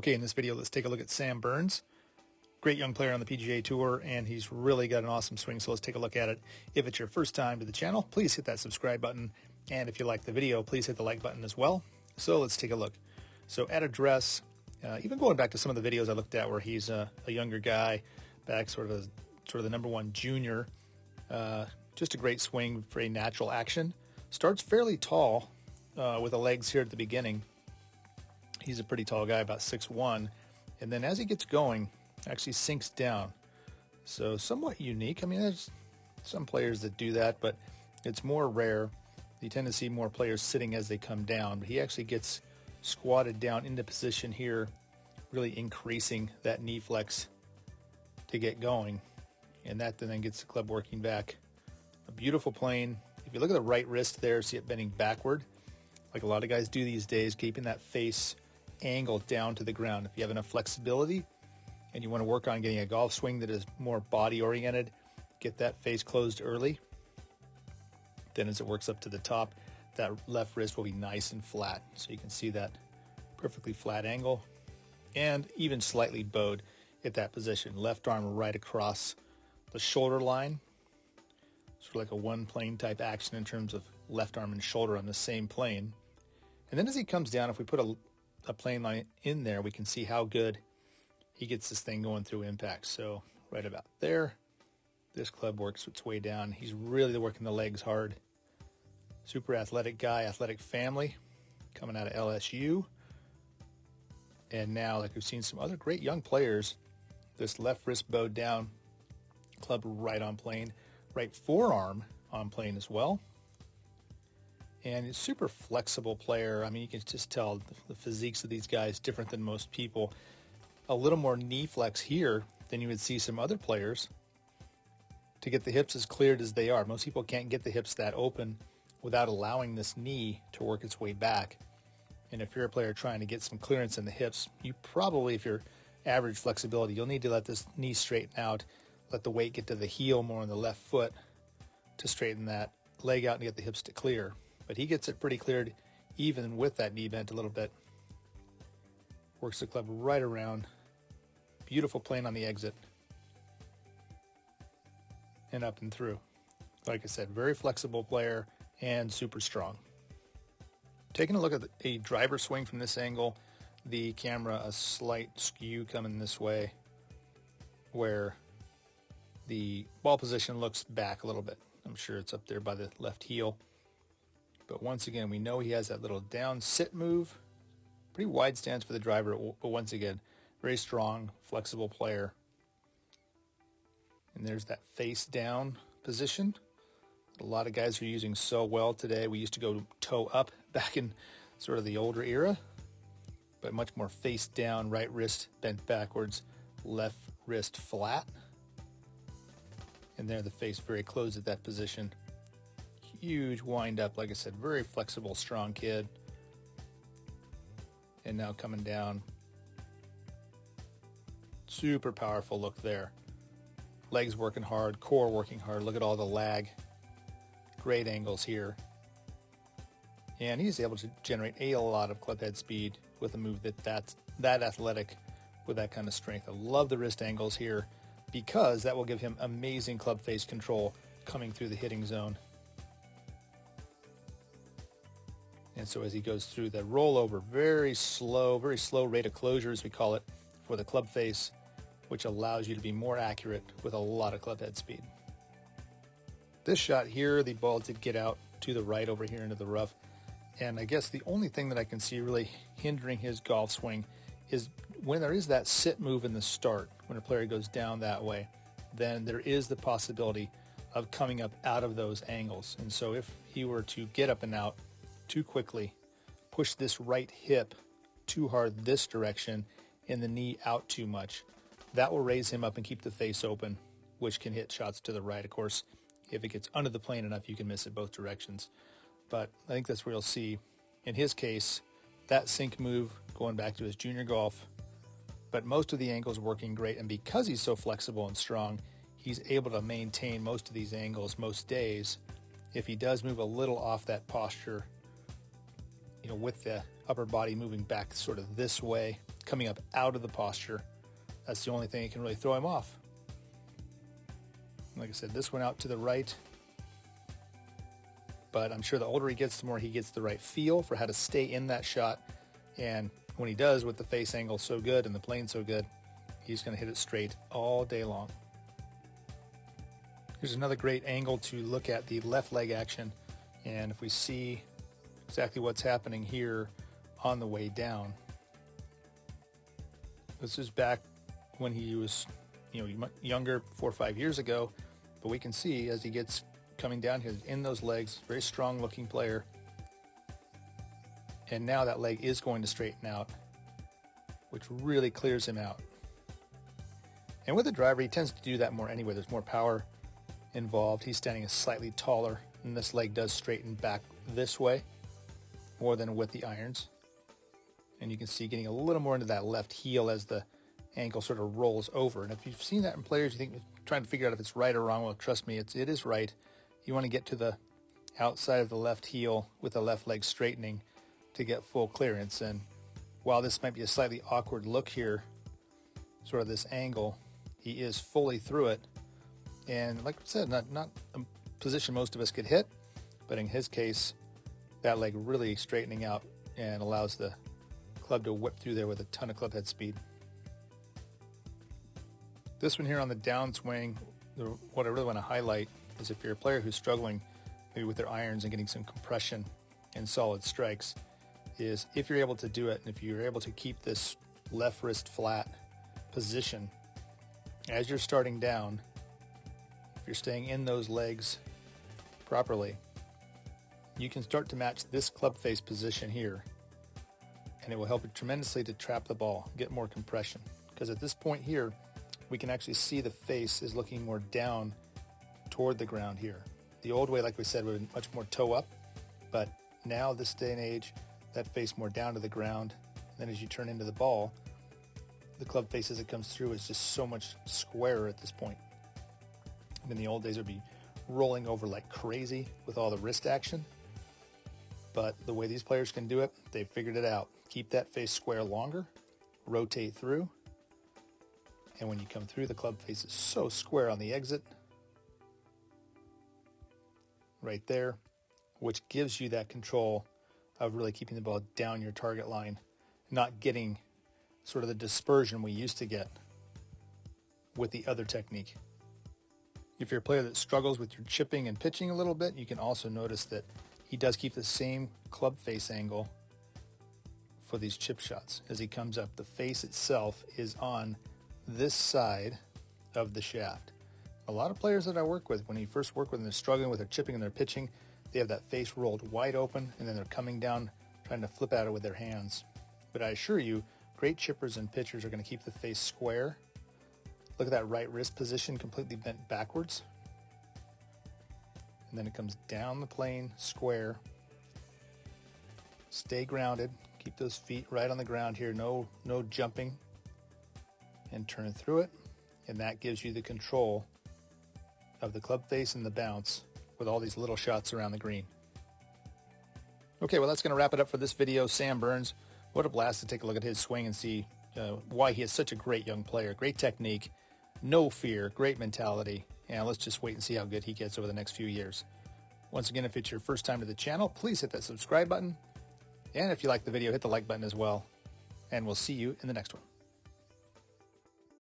Okay, in this video, let's take a look at Sam Burns. Great young player on the PGA Tour, and he's really got an awesome swing, so let's take a look at it. If it's your first time to the channel, please hit that subscribe button, and if you like the video, please hit the like button as well. So let's take a look. So at address, even going back to some of the videos I looked at where he's a younger guy, back sort of the number one junior, just a great swing, very natural action. Starts fairly tall with the legs here at the beginning. He's a pretty tall guy, about 6'1", and then as he gets going, actually sinks down. So somewhat unique. I mean, there's some players that do that, but it's more rare. You tend to see more players sitting as they come down, but he actually gets squatted down into position here, really increasing that knee flex to get going, and that then gets the club working back. A beautiful plane. If you look at the right wrist there, see it bending backward, like a lot of guys do these days, keeping that face angle down to the ground. If you have enough flexibility and you want to work on getting a golf swing that is more body oriented, get that face closed early. Then as it works up to the top, that left wrist will be nice and flat. So you can see that perfectly flat angle and even slightly bowed at that position. Left arm right across the shoulder line. Sort of like a one plane type action in terms of left arm and shoulder on the same plane. And then as he comes down, if we put a plane line in there, we can see how good he gets this thing going through impact. So right about there, this club works its way down. He's really working the legs hard. Super athletic guy, athletic family, coming out of LSU. And now, like we've seen some other great young players, this left wrist bowed down, club right on plane, right forearm on plane as well. And he's a super flexible player. I mean, you can just tell the physiques of these guys different than most people. A little more knee flex here than you would see some other players to get the hips as cleared as they are. Most people can't get the hips that open without allowing this knee to work its way back. And if you're a player trying to get some clearance in the hips, you probably, if you're average flexibility, you'll need to let this knee straighten out, let the weight get to the heel more on the left foot to straighten that leg out and get the hips to clear. But he gets it pretty cleared even with that knee bent a little bit. Works the club right around. Beautiful plane on the exit. And up and through. Like I said, very flexible player and super strong. Taking a look at a driver swing from this angle, the camera a slight skew coming this way where the ball position looks back a little bit. I'm sure it's up there by the left heel. But once again, we know he has that little down sit move. Pretty wide stance for the driver, but once again, very strong, flexible player. And there's that face down position. A lot of guys are using so well today. We used to go toe up back in sort of the older era, but much more face down, right wrist bent backwards, left wrist flat. And there the face very closed at that position. Huge wind up, like I said, very flexible, strong kid. And now coming down. Super powerful look there. Legs working hard, core working hard. Look at all the lag. Great angles here. And he's able to generate a lot of club head speed with a move that's that athletic with that kind of strength. I love the wrist angles here because that will give him amazing club face control coming through the hitting zone. And so as he goes through the rollover, very slow rate of closure, as we call it, for the club face, which allows you to be more accurate with a lot of club head speed. This shot here, the ball did get out to the right over here into the rough. And I guess the only thing that I can see really hindering his golf swing is when there is that sit move in the start, when a player goes down that way, then there is the possibility of coming up out of those angles. And so if he were to get up and out too quickly, push this right hip too hard this direction, and the knee out too much, that will raise him up and keep the face open, which can hit shots to the right. Of course, if it gets under the plane enough, you can miss it both directions. But I think that's where you'll see, in his case, that sink move going back to his junior golf. But most of the angles working great, and because he's so flexible and strong, he's able to maintain most of these angles most days. If he does move a little off that posture, with the upper body moving back sort of this way, coming up out of the posture. That's the only thing that can really throw him off. Like I said, this went out to the right, but I'm sure the older he gets, the more he gets the right feel for how to stay in that shot. And when he does, with the face angle so good and the plane so good, he's going to hit it straight all day long. Here's another great angle to look at the left leg action. And if we see exactly what's happening here on the way down, this is back when he was, younger, 4 or 5 years ago. But we can see as he gets coming down here in those legs, very strong looking player. And now that leg is going to straighten out, which really clears him out. And with the driver, he tends to do that more anyway. There's more power involved. He's standing slightly taller, and this leg does straighten back this way more than with the irons. And you can see getting a little more into that left heel as the ankle sort of rolls over. And if you've seen that in players, you think trying to figure out if it's right or wrong. Well, trust me, it is right. You want to get to the outside of the left heel with the left leg straightening to get full clearance. And while this might be a slightly awkward look here, sort of this angle, he is fully through it. And like I said, not a position most of us could hit, but in his case, that leg really straightening out and allows the club to whip through there with a ton of club head speed. This one here on the downswing, what I really want to highlight is if you're a player who's struggling maybe with their irons and getting some compression and solid strikes, is if you're able to do it, and if you're able to keep this left wrist flat position as you're starting down, if you're staying in those legs properly, you can start to match this club face position here, and it will help you tremendously to trap the ball, get more compression. Because at this point here, we can actually see the face is looking more down toward the ground here. The old way, like we said, would be much more toe up, but now this day and age, that face more down to the ground. And then as you turn into the ball, the club face as it comes through is just so much squarer at this point. And in the old days, it would be rolling over like crazy with all the wrist action. But the way these players can do it, they've figured it out. Keep that face square longer, rotate through, and when you come through, the club face is so square on the exit, right there, which gives you that control of really keeping the ball down your target line, not getting sort of the dispersion we used to get with the other technique. If you're a player that struggles with your chipping and pitching a little bit, you can also notice that he does keep the same club face angle for these chip shots. As he comes up, the face itself is on this side of the shaft. A lot of players that I work with, when you first work with them, they're struggling with their chipping and their pitching. They have that face rolled wide open, and then they're coming down trying to flip at it with their hands. But I assure you, great chippers and pitchers are going to keep the face square. Look at that right wrist position completely bent backwards. And then it comes down the plane, square. Stay grounded. Keep those feet right on the ground here. No jumping. And turn through it. And that gives you the control of the club face and the bounce with all these little shots around the green. Okay, well, that's going to wrap it up for this video. Sam Burns, what a blast to take a look at his swing and see why he is such a great young player. Great technique, no fear, great mentality. And let's just wait and see how good he gets over the next few years. Once again, if it's your first time to the channel, please hit that subscribe button. And if you like the video, hit the like button as well. And we'll see you in the next one.